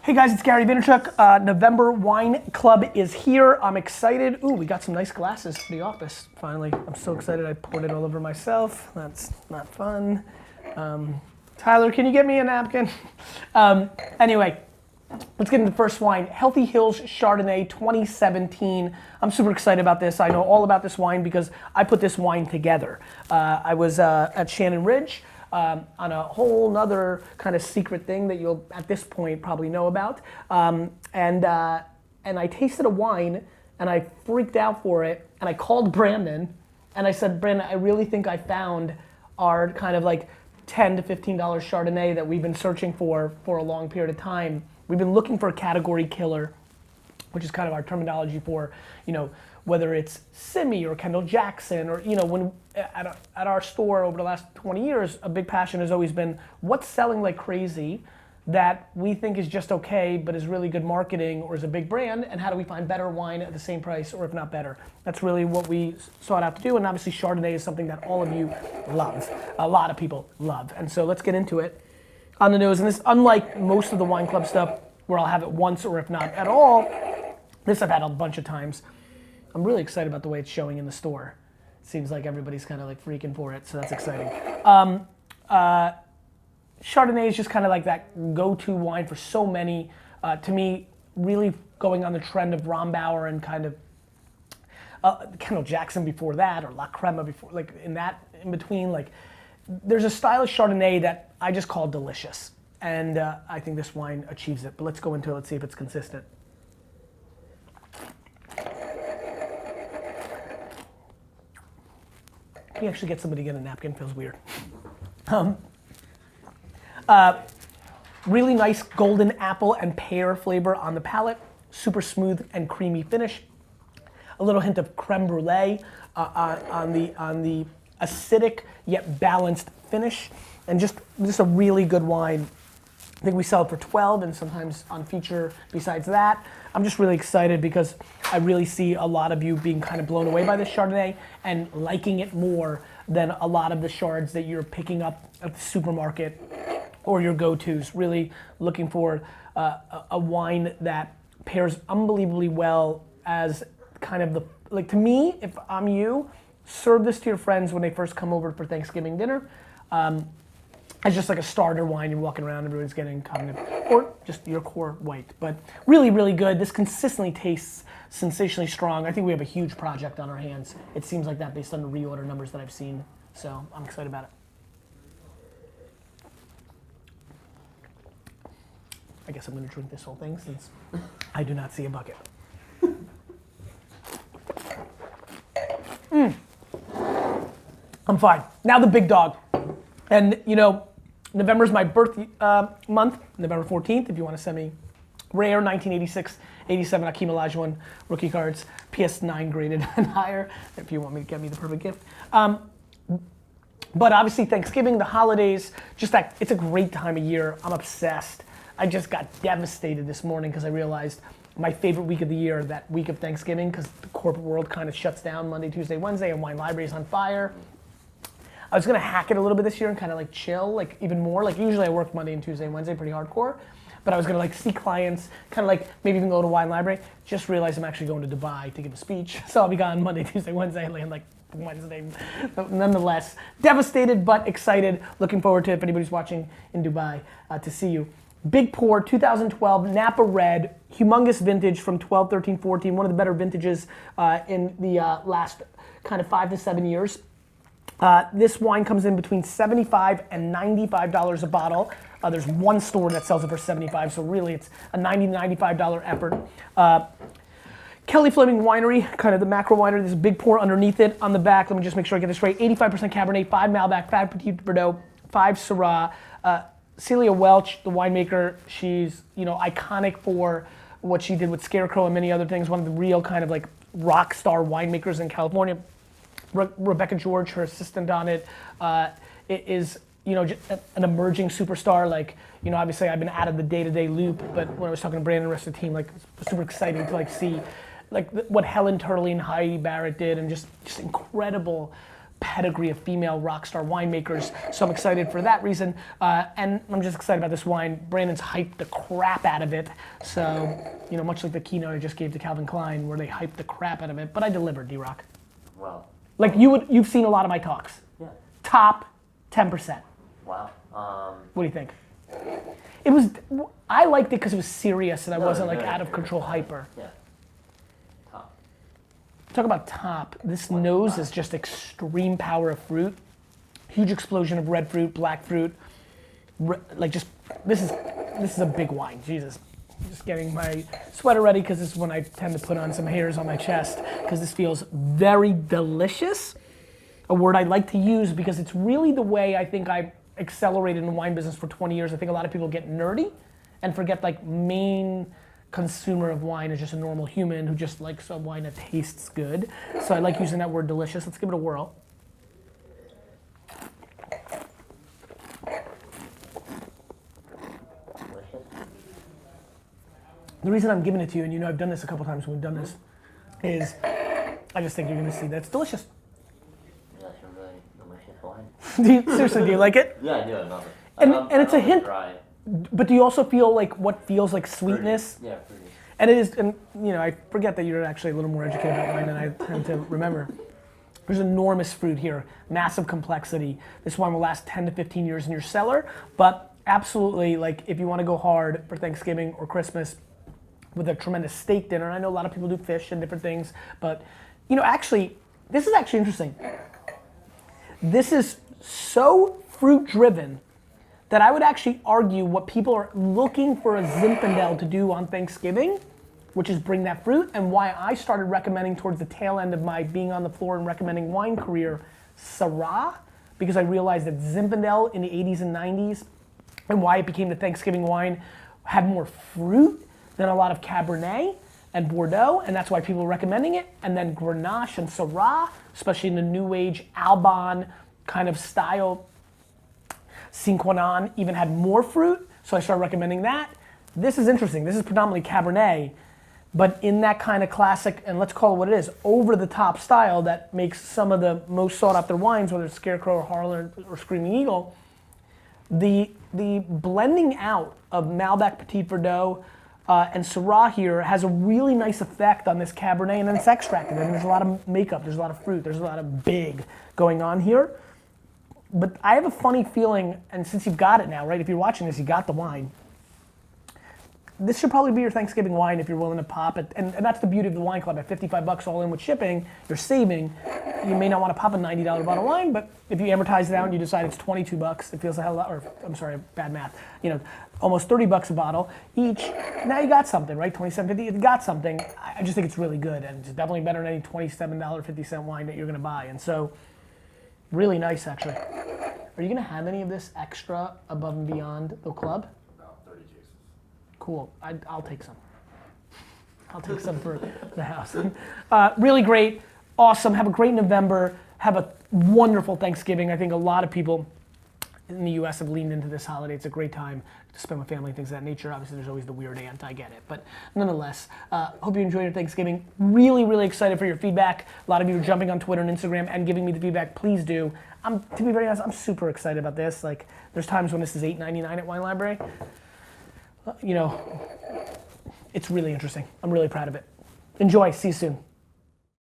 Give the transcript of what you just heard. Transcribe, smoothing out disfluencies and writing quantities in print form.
Hey guys, it's Gary Vaynerchuk. November Wine Club is here. I'm excited. Ooh, we got some nice glasses for the office, finally. I'm so excited I poured it all over myself. That's not fun. Tyler, can you get me a napkin? Anyway, let's get into the first wine. Healthy Hills Chardonnay 2017. I'm super excited about this. I know all about this wine because I put this wine together. I was at Shannon Ridge. On a whole nother kind of secret thing that you'll at this point probably know about. And I tasted a wine and I freaked out for it and I called Brandon and I said, Brandon, I really think I found our kind of like $10 to $15 Chardonnay that we've been searching for a long period of time. We've been looking for a category killer, which is kind of our terminology for, whether it's Simi or Kendall Jackson or, when at our store over the last 20 years, a big passion has always been what's selling like crazy that we think is just okay, but is really good marketing or is a big brand, and how do we find better wine at the same price or if not better? That's really what we sought out to do, and obviously Chardonnay is something that all of you love. A lot of people love, and so let's get into it. On the nose, and this, unlike most of the wine club stuff where I'll have it once or if not at all, this I've had a bunch of times. I'm really excited about the way it's showing in the store. It seems like everybody's kind of like freaking for it, so that's exciting. Chardonnay is just kind of like that go-to wine for so many. To me, really going on the trend of Rombauer and kind of Kendall Jackson before that, or La Crema before, like in between. Like, there's a style of Chardonnay that I just call delicious, and I think this wine achieves it. But let's go into it. Let's see if it's consistent. Can you actually get somebody to get a napkin? Feels weird. Really nice golden apple and pear flavor on the palate. Super smooth and creamy finish. A little hint of creme brulee on the acidic yet balanced finish, and just a really good wine. I think we sell it for 12 and sometimes on feature besides that. I'm just really excited because I really see a lot of you being kind of blown away by this Chardonnay and liking it more than a lot of the Chards that you're picking up at the supermarket or your go-tos. Really looking for a wine that pairs unbelievably well as kind of the, like, to me, if I'm you, serve this to your friends when they first come over for Thanksgiving dinner. It's just like a starter wine. You're walking around, everyone's getting kind of, or just your core white. But really, really good. This consistently tastes sensationally strong. I think we have a huge project on our hands. It seems like that based on the reorder numbers that I've seen. So I'm excited about it. I guess I'm gonna drink this whole thing since I do not see a bucket. I'm fine. Now the big dog. And November's my birth month, November 14th, if you want to send me rare 1986, 87 Akeem Olajuwon rookie cards, PS9 graded and higher, if you want me to get me the perfect gift. But obviously Thanksgiving, the holidays, just that, it's a great time of year. I'm obsessed. I just got devastated this morning because I realized my favorite week of the year, that week of Thanksgiving, because the corporate world kind of shuts down Monday, Tuesday, Wednesday, and Wine Library's on fire. I was gonna hack it a little bit this year and kind of like chill, like even more. Like usually I work Monday and Tuesday and Wednesday pretty hardcore, but I was gonna like see clients, kind of like maybe even go to Wine Library. Just realized I'm actually going to Dubai to give a speech, so I'll be gone Monday, Tuesday, Wednesday, and land like Wednesday. But nonetheless, devastated but excited. Looking forward to, if anybody's watching in Dubai, to see you. Big pour, 2012 Napa Red, humongous vintage from 12, 13, 14. One of the better vintages in the last kind of 5 to 7 years. This wine comes in between $75 and $95 a bottle. There's one store that sells it for $75, so really it's a $90 to $95 effort. Kelly Fleming Winery, kind of the macro winery. There's a big pour underneath it. On the back, let me just make sure I get this right. 85% Cabernet, 5 Malbec, 5 Petit Verdot, 5 Syrah. Celia Welch, the winemaker, she's iconic for what she did with Scarecrow and many other things. One of the real kind of like rock star winemakers in California. Rebecca George, her assistant on it, is just an emerging superstar. Like, obviously I've been out of the day-to-day loop, but when I was talking to Brandon and the rest of the team, like, it's super exciting to like see like what Helen Turley and Heidi Barrett did, and just incredible pedigree of female rock star winemakers. So I'm excited for that reason. And I'm just excited about this wine. Brandon's hyped the crap out of it. So, you know, much like the keynote I just gave to Calvin Klein where they hyped the crap out of it. But I delivered, D-Rock. Wow. Like you've seen a lot of my talks. Yeah. Top 10%. Wow. What do you think? It was, I liked it because it was serious and I wasn't like out of control hyper. Yeah. Top. Talk about top. This nose is just extreme power of fruit. Huge explosion of red fruit, black fruit. Like just, this is a big wine, Jesus. I'm just getting my sweater ready because this is when I tend to put on some hairs on my chest because this feels very delicious. A word I like to use because it's really the way I think I accelerated in the wine business for 20 years. I think a lot of people get nerdy and forget like main consumer of wine is just a normal human who just likes a wine that tastes good. So I like using that word delicious. Let's give it a whirl. The reason I'm giving it to you, and you know I've done this a couple times when we've done this, is I just think you're gonna see that it's delicious. Yeah, it's a really delicious wine. Seriously, do you like it? Yeah, I do. I love it. And it's a hint. Dry. But do you also feel like what feels like sweetness? Fruity. Yeah, fruity. And it is, and you know, I forget that you're actually a little more educated about wine than I tend to remember. There's enormous fruit here, massive complexity. This wine will last 10 to 15 years in your cellar, but absolutely, like if you want to go hard for Thanksgiving or Christmas with a tremendous steak dinner, I know a lot of people do fish and different things, but you know, actually, this is actually interesting. This is so fruit driven that I would actually argue what people are looking for a Zinfandel to do on Thanksgiving, which is bring that fruit, and why I started recommending towards the tail end of my being on the floor and recommending wine career, Syrah, because I realized that Zinfandel in the 80s and 90s, and why it became the Thanksgiving wine, had more fruit than a lot of Cabernet and Bordeaux, and that's why people are recommending it. And then Grenache and Syrah, especially in the new age Albon kind of style, Cinquanon even had more fruit, so I started recommending that. This is interesting. This is predominantly Cabernet, but in that kind of classic, and let's call it what it is, over-the-top style that makes some of the most sought-after wines, whether it's Scarecrow or Harlan or Screaming Eagle, the blending out of Malbec Petit Verdot and Syrah here has a really nice effect on this Cabernet, and then it's extracted. I mean, there's a lot of makeup, there's a lot of fruit, there's a lot of big going on here. But I have a funny feeling, and since you've got it now, right? If you're watching this, you got the wine. This should probably be your Thanksgiving wine if you're willing to pop it. And that's the beauty of the wine club. At $55 all in with shipping, you're saving. You may not want to pop a $90 bottle of wine, but if you amortize it out and you decide it's $22, it feels a hell of a lot, or I'm sorry, bad math. You know, almost $30 a bottle each. Now you got something, right? $27.50, you got something. I just think it's really good, and it's definitely better than any $27.50 wine that you're gonna buy. And so, really nice, actually. Are you gonna have any of this extra above and beyond the club? About 30 cases. Cool. I'll take some. I'll take some for the house. Really great. Awesome. Have a great November. Have a wonderful Thanksgiving. I think a lot of people in the U.S. have leaned into this holiday. It's a great time to spend with family, things of that nature. Obviously, there's always the weird aunt. I get it. But nonetheless, hope you enjoy your Thanksgiving. Really, really excited for your feedback. A lot of you are jumping on Twitter and Instagram and giving me the feedback. Please do. To be very honest, I'm super excited about this. Like, there's times when this is $8.99 at Wine Library. You know, it's really interesting. I'm really proud of it. Enjoy. See you soon.